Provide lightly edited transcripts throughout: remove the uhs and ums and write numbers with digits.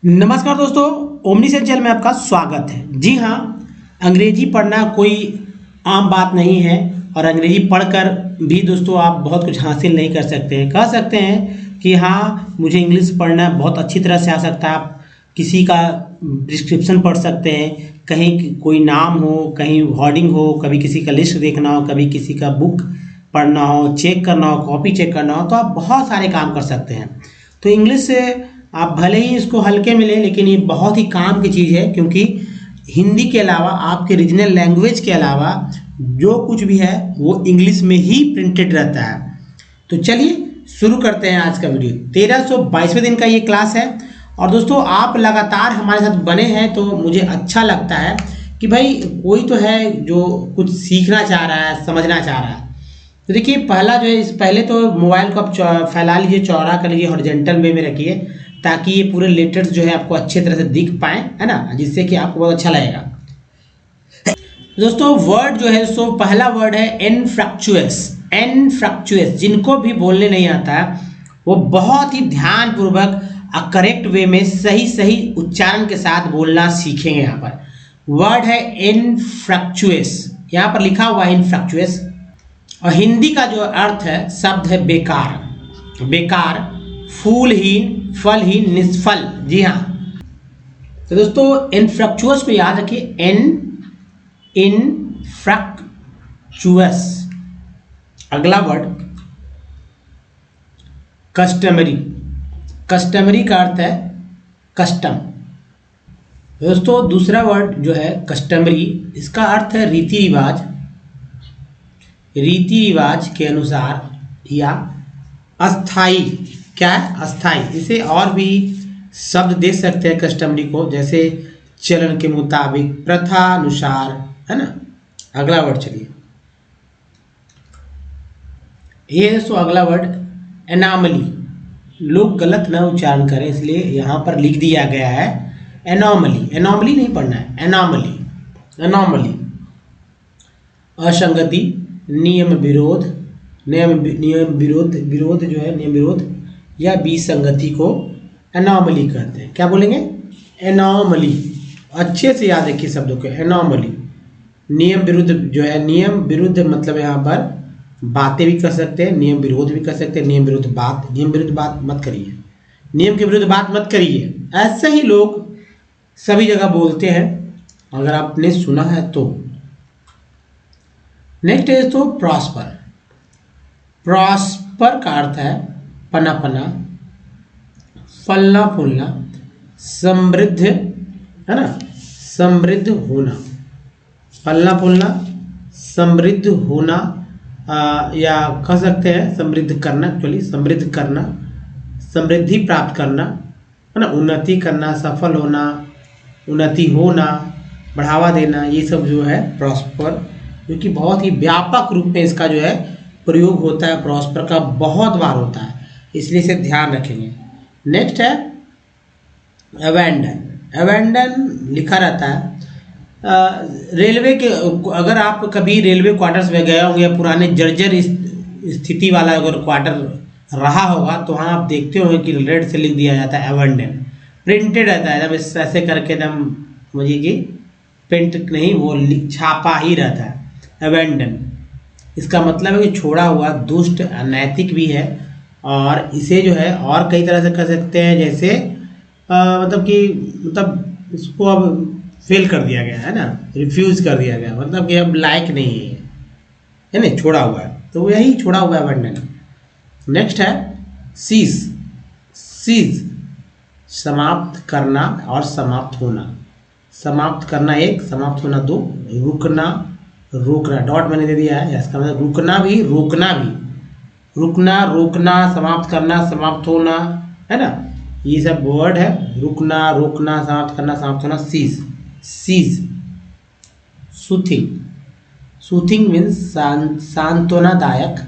नमस्कार दोस्तों, omni channel में आपका स्वागत है। जी हाँ, अंग्रेजी पढ़ना कोई आम बात नहीं है और अंग्रेजी पढ़कर भी दोस्तों आप बहुत कुछ हासिल नहीं कर सकते हैं। कह सकते हैं कि हाँ, मुझे इंग्लिश पढ़ना बहुत अच्छी तरह से आ सकता है। आप किसी का डिस्क्रिप्शन पढ़ सकते हैं, कहीं कोई नाम हो, कहीं वर्डिंग हो, कभी किसी का लिस्ट देखना हो, कभी किसी का बुक पढ़ना हो, चेक करना हो, कॉपी चेक करना हो, तो आप बहुत सारे काम कर सकते हैं। तो इंग्लिश से आप भले ही इसको हल्के में लें, लेकिन ये बहुत ही काम की चीज़ है, क्योंकि हिंदी के अलावा आपके रीजनल लैंग्वेज के अलावा जो कुछ भी है वो इंग्लिश में ही प्रिंटेड रहता है। तो चलिए शुरू करते हैं आज का वीडियो। 1322वें दिन का ये क्लास है और दोस्तों आप लगातार हमारे साथ बने हैं तो मुझे अच्छा लगता है कि भाई कोई तो है जो कुछ सीखना चाह रहा है, समझना चाह रहा है। तो देखिए, पहला जो है, इस पहले तो मोबाइल को आप फैला लीजिए, चौड़ा कर लीजिए, हॉरिजॉन्टल वे में रखिए ताकि ये पूरे लेटर्स जो है आपको अच्छे तरह से दिख पाए, है ना, जिससे कि आपको बहुत अच्छा लगेगा। दोस्तों वर्ड जो है, सो पहला वर्ड है इनफ्रक्चुअस। इनफ्रक्चुअस जिनको भी बोलने नहीं आता है वो बहुत ही ध्यान पूर्वक करेक्ट वे में सही सही उच्चारण के साथ बोलना सीखेंगे। यहाँ पर वर्ड है इनफ्रक्चुअस, यहाँ पर लिखा हुआ है इनफ्रक्चुअस। और हिंदी का जो अर्थ है, शब्द है बेकार। बेकार, फूलहीन, फलहीन, निष्फल। जी हाँ, तो दोस्तों इनफ्रक्चुअस को याद रखिए, इनफ्रक्चुअस। अगला वर्ड कस्टमरी। कस्टमरी का अर्थ है कस्टम। दोस्तों दूसरा वर्ड जो है कस्टमरी, इसका अर्थ है रीति रिवाज। रीति रिवाज के अनुसार या अस्थाई। क्या है? अस्थाई। इसे और भी शब्द दे सकते हैं कस्टमरी को, जैसे चलन के मुताबिक, प्रथा अनुसार, है ना। अगला वर्ड चलिए, ये है सो अगला वर्ड एनॉमली। लोग गलत ना उच्चारण करें इसलिए यहाँ पर लिख दिया गया है एनॉमली। एनॉमली नहीं पढ़ना है, एनॉमली। एनॉमली असंगति, नियम विरोध, नियम विरोध, विरोध जो है नियम विरोध या विसंगति को एनॉमली कहते हैं। क्या बोलेंगे? एनॉमली। अच्छे से याद रखिए शब्दों को, एनॉमली। नियम विरुद्ध जो है, नियम विरुद्ध मतलब यहाँ पर बातें भी कर सकते हैं, नियम विरोध भी कर सकते हैं। नियम विरुद्ध बात, नियम विरुद्ध बात मत करिए, नियम के विरुद्ध बात मत करिए। ऐसे ही लोग सभी जगह बोलते हैं, अगर आपने सुना है तो। नेक्स्ट है तो प्रॉस्पर। प्रॉस्पर का अर्थ है पना पना, फलना फूलना, समृद्ध, है ना, समृद्ध होना। फलना फूलना, समृद्ध होना, या कह सकते हैं समृद्ध करना। एक्चुअली समृद्ध करना, समृद्धि प्राप्त करना, है ना, उन्नति करना, सफल होना, उन्नति होना, बढ़ावा देना, ये सब जो है प्रॉस्पर, जो कि बहुत ही व्यापक रूप में इसका जो है प्रयोग होता है। प्रॉस्पर का बहुत बार होता है, इसलिए इसे ध्यान रखेंगे। नेक्स्ट है अबैंडन। अबैंडन लिखा रहता है रेलवे के, अगर आप कभी रेलवे क्वार्टर्स में गए होंगे, पुराने जर्जर स्थिति वाला अगर क्वार्टर रहा होगा तो वहाँ आप देखते होंगे कि रेड से लिख दिया जाता है अबैंडन। प्रिंटेड रहता है एकदम ऐसे करके, एकदम मुझे कि प्रिंट नहीं, वो छापा ही रहता है अबैंडन। इसका मतलब है कि छोड़ा हुआ, दुष्ट, अनैतिक भी है। और इसे जो है और कई तरह से कर सकते हैं, जैसे मतलब इसको अब फेल कर दिया गया है ना, रिफ्यूज कर दिया गया, मतलब कि अब लायक नहीं है ना, छोड़ा हुआ है, तो यही छोड़ा हुआ है अबैंडन। नेक्स्ट है सीज। सीज समाप्त करना और समाप्त होना। समाप्त करना एक, समाप्त होना दो। रुकना, रोकना, डॉट मैंने दे दिया है, इसका मतलब रुकना भी, रोकना भी। रुकना, रोकना, समाप्त करना, समाप्त होना, है ना, ये सब वर्ड है। रुकना, रोकना, समाप्त करना, समाप्त होना। Cease. Cease. Soothing. Soothing means सांत्वनादायक,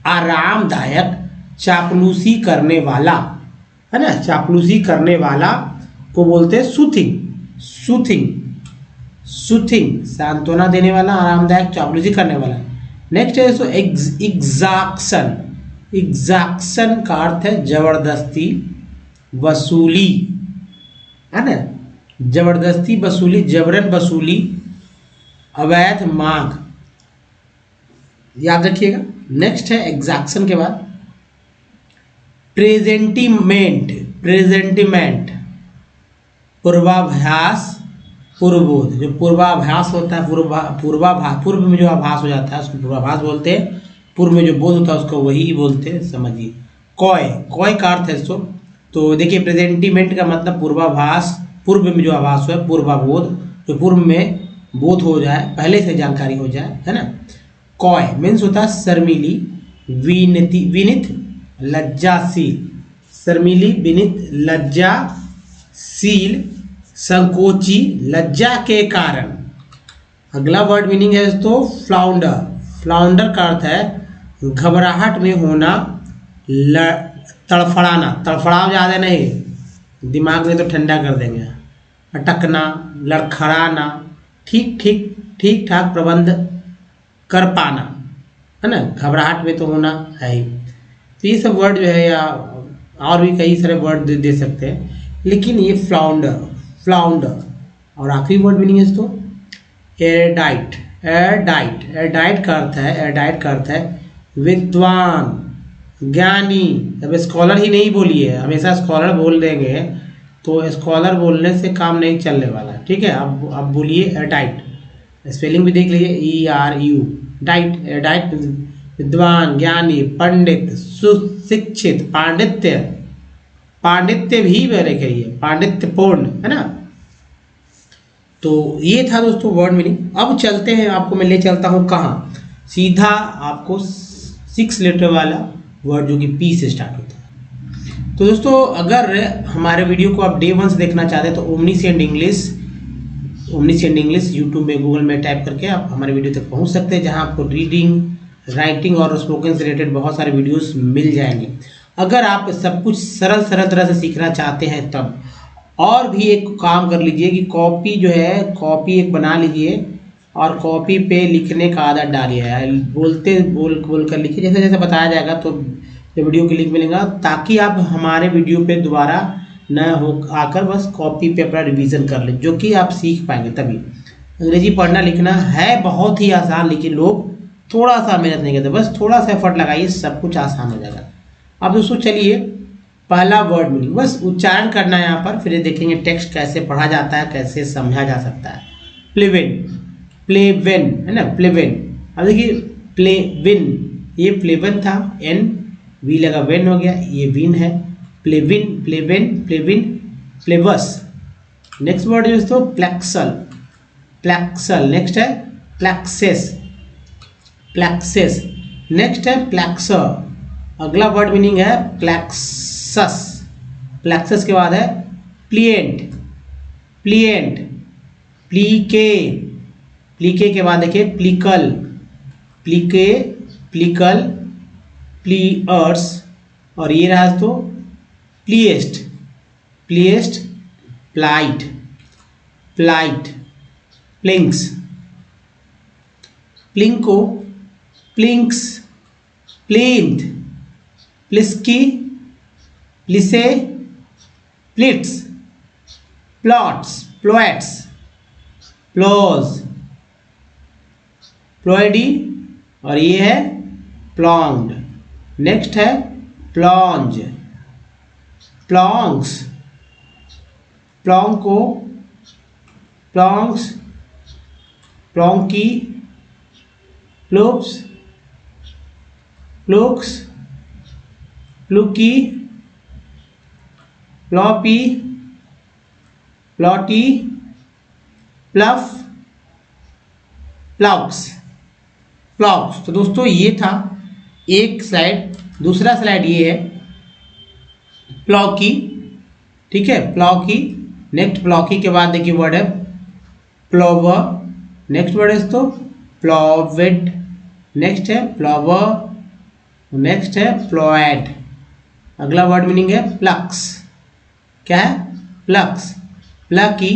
आरामदायक, चापलूसी करने वाला, है ना, चापलूसी करने वाला को बोलते हैं सूथिंग। सूथिंग, सूथिंग सांत्वना देने वाला, आरामदायक, चापलूसी करने वाला। नेक्स्ट है सो एग्जैक्शन। एग्जैक्शन का अर्थ है जबरदस्ती, वसूली, है ना, जबरदस्ती वसूली, जबरन वसूली, अवैध मांग, याद रखिएगा। नेक्स्ट है एग्जैक्शन के बाद प्रेजेंटिमेंट, प्रेजेंटिमेंट पूर्वाभास, पूर्वबोध। जो पूर्वाभास होता है, पूर्वाभास, पूर्व में जो आभास हो जाता है उसको पूर्वाभास बोलते हैं, पूर्व में जो बोध होता है उसको वही बोलते हैं। समझिए कॉय, कॉय का अर्थ है सो, तो देखिए प्रेजेंटिमेंट का मतलब पूर्वाभास, पूर्व में जो आभास हो, पूर्वाबोध, जो पूर्व में बोध हो जाए, पहले से जानकारी हो जाए, है ना। कॉय मीन्स होता है शर्मीली, विनित, लज्जाशील, शर्मीली, विनित, लज्जाशील, संकोची, लज्जा के कारण। अगला वर्ड मीनिंग है तो फ्लाउंडर, फ्लाउंडर का अर्थ है घबराहट में होना, तड़फड़ाना, तड़फड़ाव ज़्यादा नहीं, दिमाग में तो ठंडा कर देंगे, अटकना, लड़खड़ाना, ठीक ठाक प्रबंध कर पाना, है ना, घबराहट में तो होना है ही। तो ये सब वर्ड जो है, या और भी कई सारे वर्ड दे सकते हैं, लेकिन ये फ्लाउंडर, फ्लाउंडर। और आखिरी वर्ड मीनिंग है तो एयरडाइट, एयरडाइट, एयरडाइट का अर्थ है, एयरडाइट का अर्थ है विद्वान, ज्ञानी। अब स्कॉलर ही नहीं बोलिए, हमेशा स्कॉलर बोल देंगे तो स्कॉलर बोलने से काम नहीं चलने वाला, ठीक है। अब बोलिए एयरटाइट, स्पेलिंग भी देख लीजिए, ERU, डाइट, एयरडाइट, विद्वान, ज्ञानी, पंडित, सुशिक्षित, पांडित्य, पांडित्य भी मेरे कहिए, पांडित्यपूर्ण, है ना। तो ये था दोस्तों वर्ड मीनिंग। अब चलते हैं, आपको मैं ले चलता हूँ कहाँ, सीधा आपको 6 लेटर वाला वर्ड जो कि P से स्टार्ट होता है। तो दोस्तों अगर हमारे वीडियो को आप डे 1 से देखना चाहते हैं तो omniscient English, omniscient English YouTube में, गूगल में टाइप करके आप हमारे वीडियो तक पहुँच सकते हैं, जहाँ आपको रीडिंग, राइटिंग और स्पोकन से रिलेटेड बहुत सारे वीडियोस मिल जाएंगे। अगर आप सब कुछ सरल तरह से सीखना चाहते हैं तब और भी एक काम कर लीजिए कि कॉपी जो है, कॉपी एक बना लीजिए और कॉपी पे लिखने का आदत डालिए, बोल कर लिखिए, जैसे जैसे बताया जाएगा तो वीडियो की लिंक मिलेगा, ताकि आप हमारे वीडियो पे दोबारा न हो आकर बस कॉपी पे अपना रिवीजन कर लें, जो कि आप सीख पाएंगे तभी। अंग्रेजी पढ़ना लिखना है बहुत ही आसान, लेकिन लोग थोड़ा सा मेहनत नहीं करते, बस थोड़ा सा एफर्ट लगाइए, सब कुछ आसान हो जाएगा। अब दोस्तों चलिए पहला वर्ड मीनिंग, बस उच्चारण करना है यहाँ पर, फिर देखेंगे टेक्स्ट कैसे पढ़ा जाता है, कैसे समझा जा सकता है। प्लेविन, प्लेविन, है ना, प्लेविन। अब देखिए प्लेविन, ये प्लेविन था, NV लगा, वेन हो गया, ये विन है, प्लेविन, प्लेविन, प्लेविन, प्लेवस। नेक्स्ट वर्ड है दोस्तों प्लेक्सल, प्लेक्सल। नेक्स्ट है प्लेक्सेस, प्लेक्सेस। नेक्स्ट है प्लेक्सर। अगला वर्ड मीनिंग है प्लेक्सस, प्लेक्सस के बाद है प्लिएंट, प्लिएंट, प्लीके, प्लीके के बाद देखिए प्लीकल, प्लीके, प्लीकल, प्लीअर्स, और ये रहा तो pliest, pliest, plight, plight, plinks, plinko, plinks, plinth, plisky, plisse, plits, plots, ploets, ploys, ploidy, और ये है प्लॉन्ग्ड। नेक्स्ट है प्लॉन्ज, प्लॉन्ग्स, प्लॉन्को, प्लॉन्ग्स, प्लॉन्की, प्लोप्स, प्लोक्स, प्लुकी, प्लॉपी, प्लॉटी, प्लफ, प्लॉक्स, प्लॉक्स। तो दोस्तों ये था एक स्लाइड। दूसरा स्लाइड ये है प्लॉकी, ठीक है, प्लॉकी। नेक्स्ट प्लॉकी के बाद देखिए वर्ड है प्लोवर। नेक्स्ट वर्ड है तो प्लॉवेड। नेक्स्ट है प्लॉवर। नेक्स्ट है प्लॉएड। अगला वर्ड मीनिंग है प्लक्स। क्या है? प्लक्स, प्लकी,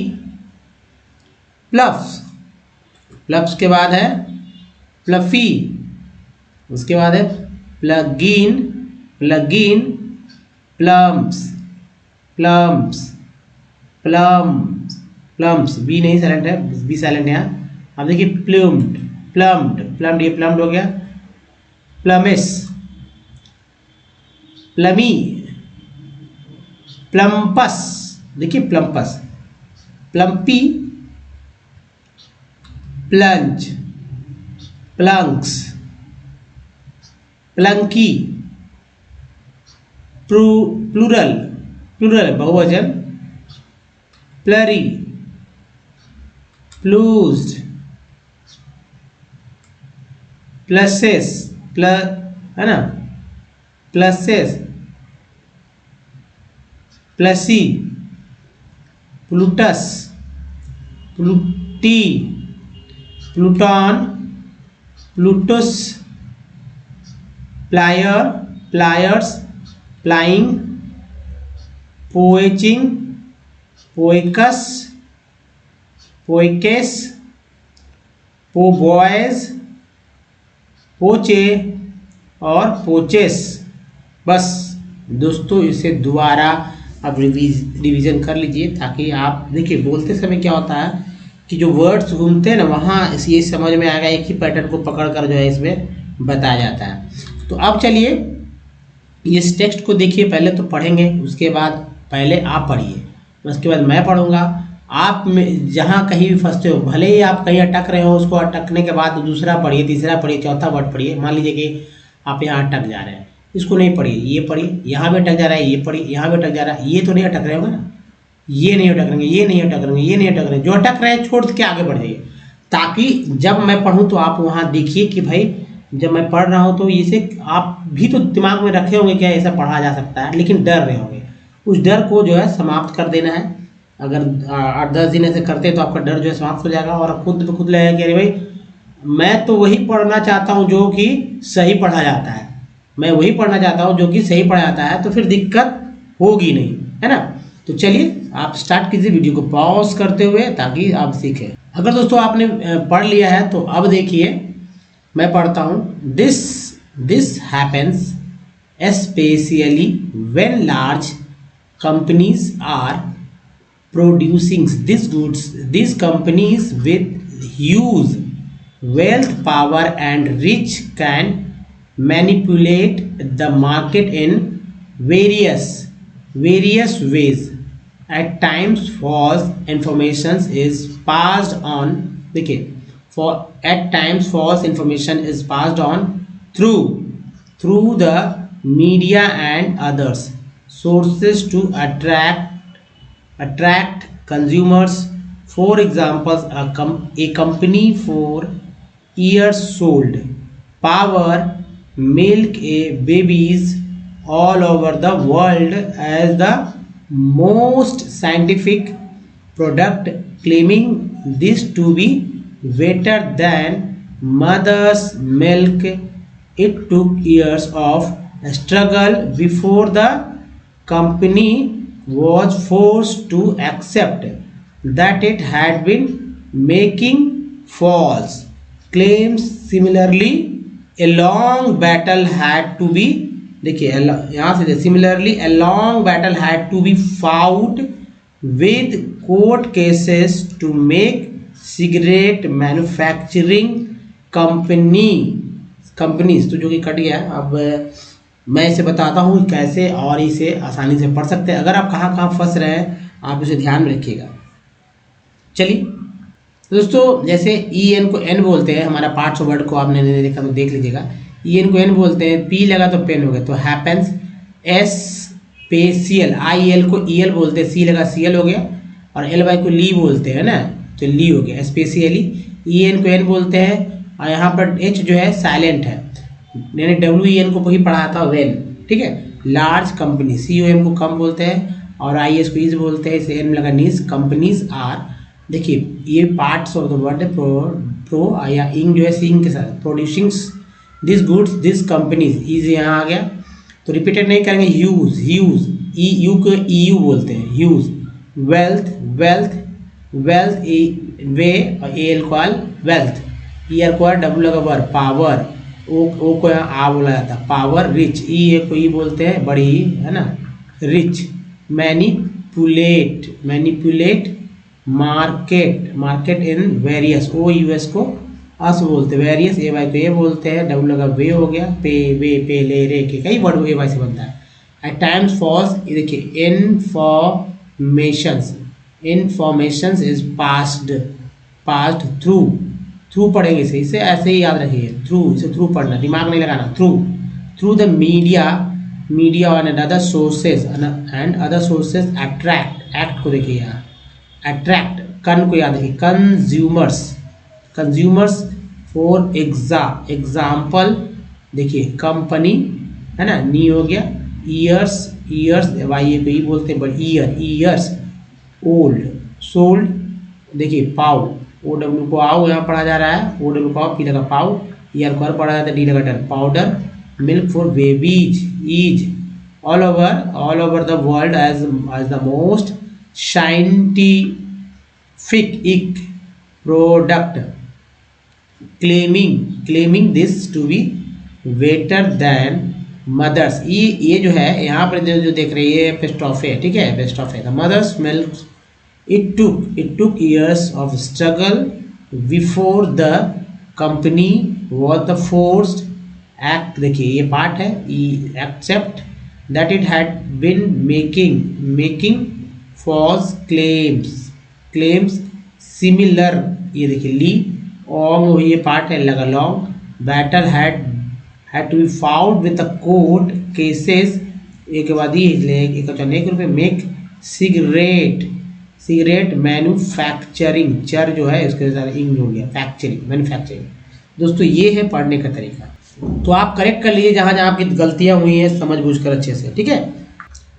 प्लफ्स। प्लफ्स के बाद है प्लफी। उसके बाद है plugin, plugin, plums, plums. Plums, plums, B नहीं साइलेंट है, बी साइलेंट है यहाँ। अब देखिए प्लम्ड, प्लम्ड, प्लम्ड, ये प्लम्ड हो गया। प्लमिस, प्लमी, प्लम्पस, देखिए plumps, plumpy, plunge, plunks, plunky, plural, plural बहुवचन, प्लरी, प्लूज्ड, प्लसेस, है ना, pluses, plussy, pluteus, plutei, pluton, pluteus, plier, pliers, plying, poaching, poachers, poaches, poboys, poche और poches. बस दोस्तों इसे दोबारा आप रिवीजन कर लीजिए, ताकि आप देखिए बोलते समय क्या होता है कि जो वर्ड्स घूमते हैं ना वहाँ ये समझ में आएगा, एक ही पैटर्न को पकड़ कर जो है इसमें बताया जाता है। तो अब चलिए इस टेक्स्ट को देखिए, पहले तो पढ़ेंगे, उसके बाद पहले आप पढ़िए, उसके बाद मैं पढ़ूंगा। आप में जहाँ कहीं भी फंसते हो, भले ही आप कहीं अटक रहे हो, उसको अटकने के बाद दूसरा पढ़िए, तीसरा पढ़िए, चौथा वर्ड पढ़िए। मान लीजिए कि आप यहाँ अटक जा रहे हैं, इसको नहीं पढ़िए, ये पढ़िए। यहाँ भी अटक जा रहा है, ये पढ़िए। यहाँ भी अटक जा रहा है, ये तो नहीं अटक रहे होगा ना, ये नहीं अटक रहेंगे, ये नहीं अटक रहेंगे, ये नहीं अटक रहे, जो अटक रहे हैं छोड़ के आगे बढ़ जाइए, ताकि जब मैं पढ़ूँ तो आप वहाँ देखिए कि भाई जब मैं पढ़ रहा हूँ तो इसे आप भी तो दिमाग में रखे होंगे क्या ऐसा पढ़ा जा सकता है, लेकिन डर रहे होंगे। उस डर को जो है समाप्त कर देना है। अगर 8-10 दिन ऐसे करते हैं तो आपका डर जो है समाप्त हो जाएगा, और खुद पे खुद लगेगा कि अरे भाई मैं तो वही पढ़ना चाहता हूँ जो कि सही पढ़ा जाता है, मैं वही पढ़ना चाहता हूँ जो कि सही पढ़ा जाता है, तो फिर दिक्कत होगी नहीं, है ना। तो चलिए आप स्टार्ट कीजिए वीडियो को पॉज करते हुए, ताकि आप सीखें। अगर दोस्तों आपने पढ़ लिया है तो अब देखिए मैं पढ़ता हूँ। This happens especially when large companies are producing these goods. These companies with huge wealth, power and rich can manipulate the market in various ways. At times false information is passed on, at times false information is passed on through the media and others sources to attract consumers. For example, a company for years sold power milk babies all over the world as the most scientific product, claiming this to be better than mother's milk. It took years of struggle before the company was forced to accept that it had been making false claims. Similarly, a long battle had to be, similarly a long battle had to be fought with court cases to make cigarette manufacturing companies तो जो कि cut गया। अब मैं इसे बताता हूँ कैसे और इसे आसानी से पढ़ सकते हैं। अगर आप कहाँ कहाँ फंस रहे हैं आप इसे ध्यान में रखिएगा। चलिए दोस्तों, जैसे ई एन को एन बोलते हैं, हमारा पार्ट्स ऑफ वर्ड को आपने नहीं देखा तो देख लीजिएगा। ई एन को एन बोलते हैं, पी लगा तो पेन हो गया तो happens. S spatial, I L को ई एल बोलते हैं, सी लगा सी एल हो गया, और एल वाई को ली बोलते हैं ना, तो ली हो गया स्पेशियली। ई एन को एन बोलते हैं, और यहाँ पर एच जो है साइलेंट है, मैंने डब्ल्यू ई एन को वही पढ़ा था वेन, ठीक है। लार्ज कंपनी, सी ओ एम को कम बोलते हैं, और आई एस को इज बोलते हैं, इसे एन लगा नीज। कंपनीज आर, देखिए ये पार्ट्स ऑफ द वर्ड है, प्रो या इंग जो है सिंग के साथ, producing this goods this companies, is यहाँ आ गया तो रिपीटेड नहीं करेंगे। ह्यूज, ई यू को ई यू बोलते हैं, ह्यूज। वेल्थ वे, और ए एल को वेल्थ, ईयर को डब्ल्यू लगा वर, पावर, ओ को यहाँ आ बोला जाता है, पावर। रिच, ई ए को ई बोलते हैं, बड़ी, है ना, rich. Manipulate market in various, O US को अस बोलते हैं, वेरियस ए वाई को ए बोलते हैं, डब्ल्यू लगा वे हो गया, पे वे पे ले रे के कई वर्ड ए वाई से बनता है। एट टाइम्स फॉल्स, ये देखिए इन्फॉर्मेशंस इज पास्ड थ्रू पढ़ेंगे इसे ऐसे ही याद रखिए, थ्रू पढ़ना, दिमाग नहीं लगाना, through the media and other sources act को देखिए यहाँ, अट्रैक्ट कन को याद रखिए, कंज्यूमर्स फॉर एग्जाम्पल देखिए कंपनी है ना, नी हो गया, ईयर्स वाई को ई बोलते हैं, बट ईयर्स ओल्ड, सोल्ड देखिए पाउ, ओ डब्ल्यू को आओ यहाँ पढ़ा जा रहा है, ओ डब्ल्यू को आओ, पी लगा पाउ, ईयर को पढ़ा जाता है, डी लगा डर, powder, milk for babies, is all over the world as the most scientific product, claiming this to be better than mothers। ये जो है यहाँ पर जो देख रही है पेस्टॉफे, ठीक है, पेस्टॉफे, the mother's milk, it took years of struggle before the company was the forced act, देखिए ये पार्ट है, accept that it had been making false claims similar, ये देखिए ली ऑंग, ये पार्ट है लगा long, better had to be filed with the court cases, एक के बाद ये एक रुपये, मेक सिगरेट मैन्युफैक्चरिंग, चर जो है इसके साथ इंग हो गया, मैन्युफैक्चरिंग। दोस्तों ये है पढ़ने का तरीका, तो आप करेक्ट कर लीजिए जहाँ आपकी गलतियाँ हुई हैं समझ बूझ कर अच्छे से, ठीक है।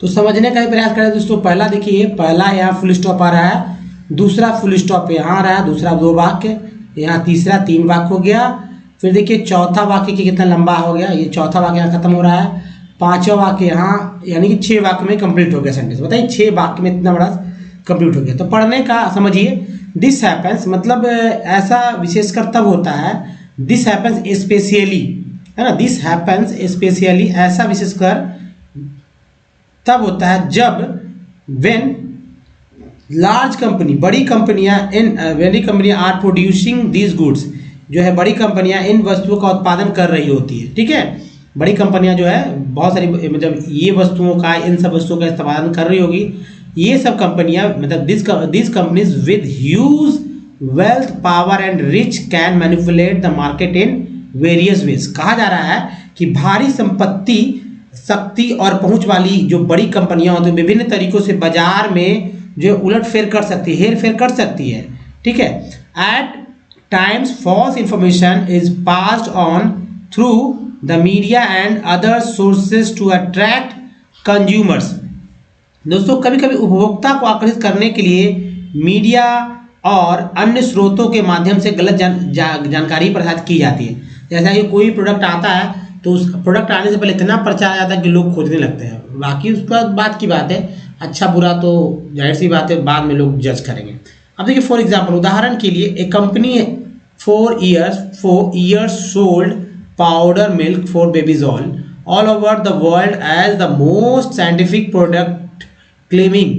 तो समझने का भी प्रयास करें दोस्तों। पहला देखिए, पहला यहाँ फुल स्टॉप आ रहा है, दूसरा फुल स्टॉप यहाँ आ रहा है, दूसरा 2 वाक्य, यहाँ तीसरा 3 वाक्य हो गया। फिर देखिए चौथा वाक्य की कितना लंबा हो गया, ये चौथा वाक्य यहाँ खत्म हो रहा है, 5वां वाक्य यहाँ, यानी कि 6 वाक्य में कंप्लीट हो गया सेंटेंस। बताइए 6 वाक्य में इतना बड़ा कंप्लीट हो गया। तो पढ़ने का समझिए, दिस हैपेंस मतलब ऐसा विशेषकर तब होता है, दिस हैपेंस स्पेशली, है ना, दिस हैपेंस स्पेशली ऐसा विशेषकर तब होता है जब व्हेन लार्ज कंपनी, बड़ी कंपनियां आर प्रोड्यूसिंग दीज गुड्स, जो है बड़ी कंपनियां इन वस्तुओं का उत्पादन कर रही होती है, ठीक है। बड़ी कंपनियां जो है बहुत सारी मतलब ये वस्तुओं का, इन सब वस्तुओं का उत्पादन कर रही होगी, ये सब कंपनियां मतलब this companies with huge wealth power and rich can manipulate the market in various ways. कहा जा रहा है कि भारी संपत्ति, शक्ति और पहुंच वाली जो बड़ी कंपनियां होती हैं विभिन्न तरीकों से बाजार में जो उलट फेर कर सकती है, हेर फेर कर सकती है, ठीक है। At times false information is passed on through the media and other sources to attract consumers. दोस्तों कभी कभी उपभोक्ता को आकर्षित करने के लिए मीडिया और अन्य स्रोतों के माध्यम से गलत जानकारी प्रसारित की जाती है। जैसा कि कोई प्रोडक्ट आता है तो उस प्रोडक्ट आने से पहले इतना प्रचार आ जाता है कि लोग खोजने लगते हैं, बाकी उसका बात की बात है, अच्छा बुरा तो जाहिर सी बात है बाद में लोग जज करेंगे। अब देखिए फॉर एग्जाम्पल, उदाहरण के लिए एक company for years sold powder milk for babies all over the world as the most scientific product, claiming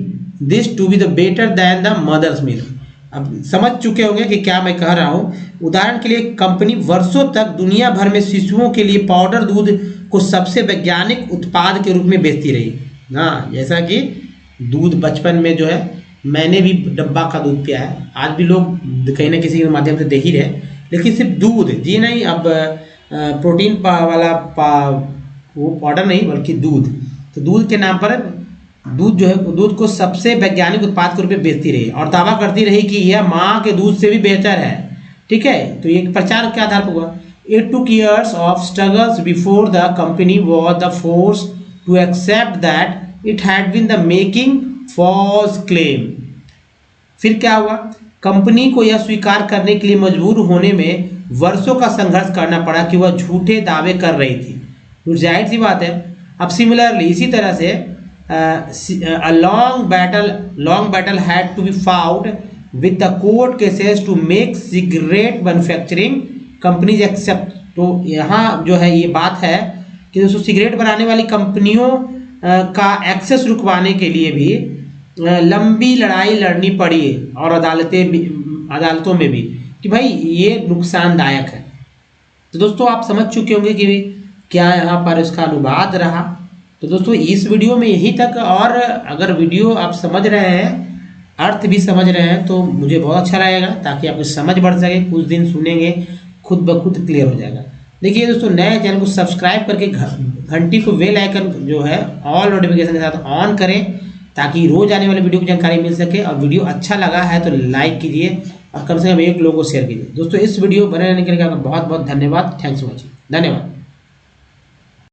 this to be the better than the mother's milk। अब समझ चुके होंगे कि क्या मैं कह रहा हूं। उदाहरण के लिए कंपनी वर्षों तक दुनिया भर में शिशुओं के लिए पाउडर दूध को सबसे वैज्ञानिक उत्पाद के रूप में बेचती रही। हाँ, जैसा कि दूध बचपन में जो है मैंने भी डब्बा का दूध पिया है, आज भी लोग कहीं ना किसी के माध्यम से दे ही रहे, लेकिन सिर्फ दूध जी नहीं, अब प्रोटीन वाला वो पाउडर नहीं बल्कि दूध। तो दूध के नाम पर दूध जो है, दूध को सबसे वैज्ञानिक उत्पाद के रूप में बेचती रही और दावा करती रही कि यह माँ के दूध से भी बेहतर है, ठीक है। तो ये प्रचार के आधार पर हुआ। It took years of struggles before the company was the forced to accept that it had been the making false claim। फिर क्या हुआ, कंपनी को यह स्वीकार करने के लिए मजबूर होने में वर्षों का संघर्ष करना पड़ा कि वह झूठे दावे कर रही थी। तो जाहिर सी बात है। अब सिमिलरली इसी तरह से a long battle had to be fought with the court cases to make cigarette manufacturing companies accept। तो यहाँ जो है ये बात है कि दोस्तों सिगरेट बनाने वाली कंपनियों का एक्सेस रुकवाने के लिए भी लंबी लड़ाई लड़नी पड़ी और अदालतों में भी कि भाई ये नुकसानदायक है। तो दोस्तों आप समझ चुके होंगे कि क्या यहाँ पर इसका अनुवाद रहा। तो दोस्तों इस वीडियो में यहीं तक, और अगर वीडियो आप समझ रहे हैं, अर्थ भी समझ रहे हैं, तो मुझे बहुत अच्छा लगेगा, ताकि आपकी समझ बढ़ सके। कुछ दिन सुनेंगे खुद ब खुद क्लियर हो जाएगा। देखिए दोस्तों, नए चैनल को सब्सक्राइब करके घंटी को बेल आइकन जो है ऑल नोटिफिकेशन के साथ ऑन करें, ताकि रोज आने वाले वीडियो की जानकारी मिल सके। और वीडियो अच्छा लगा है तो लाइक कीजिए और कम से कम एक लोगों को शेयर कीजिए। दोस्तों इस वीडियो बने रहने के लिए आपका बहुत बहुत धन्यवाद। Thanks for watching. धन्यवाद।